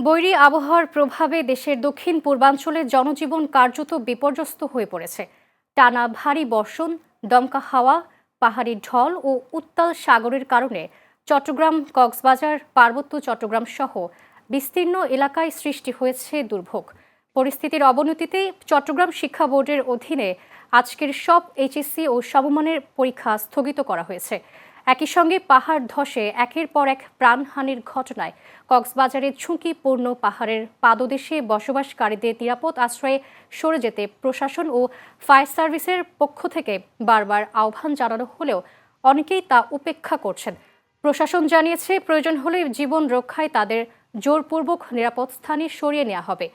বৈরী আবহাওয়ার প্রভাবে দেশের দক্ষিণ পূর্বাঞ্চলে জনজীবন কার্যত বিপর্যস্ত হয়ে পড়েছে। টানা ভারী বর্ষণ, দমকা হাওয়া, পাহাড়ি ঢল ও উত্তাল সাগরের কারণে চট্টগ্রাম, কক্সবাজার, পার্বত্য চট্টগ্রাম সহ বিস্তীর্ণ এলাকায় সৃষ্টি হয়েছে দুর্ভোগ। পরিস্থিতির অবনতিতে চট্টগ্রাম শিক্ষা বোর্ডের অধীনে আজকের সব এইচএসসি ও সমমানের পরীক্ষা স্থগিত করা হয়েছে। একই সঙ্গে পাহাড় ধসে একের পর এক প্রাণহানির ঘটনায় কক্সবাজারের ঝুঁকিপূর্ণ পাহাড়ের পাদদেশে বসবাসকারীদের নিরাপদ আশ্রয়ে সরে যেতে প্রশাসন ও ফায়ার সার্ভিসের পক্ষ থেকে বারবার আহ্বান জানানো হলেও অনেকেই তা উপেক্ষা করছেন। প্রশাসন জানিয়েছে, প্রয়োজন হলে জীবন রক্ষায় তাদের জোরপূর্বক নিরাপদ স্থানে সরিয়ে নেওয়া হবে।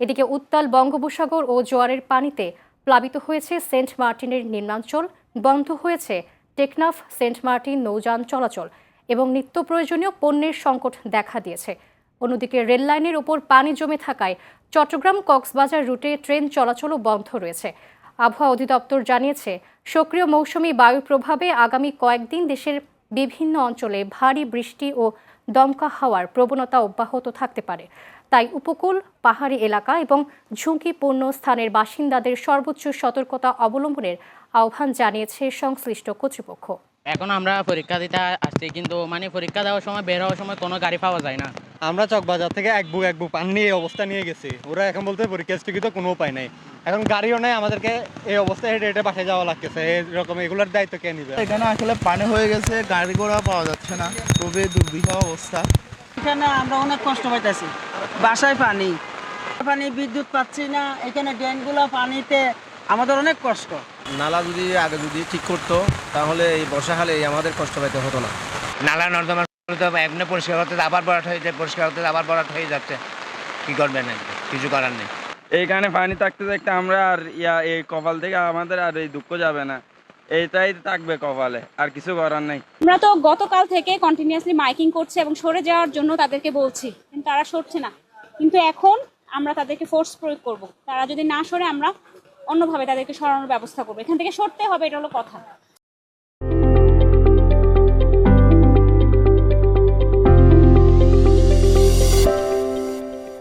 এদিকে উত্তাল বঙ্গোপসাগর ও জোয়ারের পানিতে প্লাবিত হয়েছে সেন্ট মার্টিনের নিম্নাঞ্চল, বন্ধ হয়েছে টেকনাফ সেন্ট মার্টিন নৌযান চলাচল এবং নিত্য প্রয়োজনীয় পণ্যের সংকট দেখা দিয়েছে। অন্যদিকে রেল লাইনের ওপর পানি জমে থাকায় চট্টগ্রাম কক্সবাজার রুটে ট্রেন চলাচলও বন্ধ রয়েছে। আবহাওয়া অধিদপ্তর জানিয়েছে, সক্রিয় মৌসুমি বায়ুর প্রভাবে আগামী কয়েকদিন দেশের বিভিন্ন অঞ্চলে ভারী বৃষ্টি ও দমকা হাওয়ার প্রবণতা অব্যাহত থাকতে পারে। তাই উপকূল, পাহাড়ি এলাকা এবং ঝুঁকিপূর্ণ স্থানের বাসিন্দাদের সর্বোচ্চ সতর্কতা অবলম্বনের আহ্বান জানিয়েছে সংশ্লিষ্ট কর্তৃপক্ষ। এখন আমরা পরীক্ষা দিতে আসছি, কিন্তু পরীক্ষা দেওয়ার সময় বের হওয়ার সময় কোনো গাড়ি পাওয়া যায় না। আমরা চকবাজার থেকে এক বুক পানি নিয়ে এই অবস্থা নিয়ে গেছি। ওরা এখন বলতে পরীক্ষা স্থগিত, কোনো উপায় নাই। এখন গাড়িও নাই, আমাদেরকে এই অবস্থায় হেঁটে হেঁটে বাসায় যাওয়া লাগতেছে। এরকম এগুলোর দায়িত্ব কে নিবে? এখানে আসলে পানি হয়ে গেছে, গাড়ি ঘোড়া পাওয়া যাচ্ছে না, খুবই দুর্বিষহ অবস্থা। এখানে আমরা অনেক কষ্ট পাইতেছি, বাসায় পানি, বিদ্যুৎ পাচ্ছি না। এখানে ড্রেনগুলো পানিতে আমাদের অনেক কষ্ট। নালা যদি আগে ঠিক করতো তাহলে এই বর্ষাকালে আমাদের কষ্ট পাইতে হতো না। নালা নর্দমা এমনি পরিষ্কার করতে আবার ভরাট হয়ে যায়, পরিষ্কার করতে আবার ভরাট হয়ে যাচ্ছে। কি করবেন? কিছু করার নেই। এইখানে পানি থাকতে থাকতে আমরা আর এই কপাল থেকে আমাদের আর এই দুঃখ যাবে না, এইটাই থাকবে কপালে, আর কিছু করার নেই। আমরা তো গতকাল থেকে কন্টিনিউয়াসলি মাইকিং করছি এবং সরে যাওয়ার জন্য তাদেরকে বলছি, কিন্তু তারা সরছে না। কিন্তু এখন আমরা তাদেরকে ফোর্স প্রয়োগ করব। তারা যদি না সরে, আমরা অন্যভাবে তাদেরকে সরানোর ব্যবস্থা করবো। এখান থেকে সরতে হবে, এটা হলো কথা।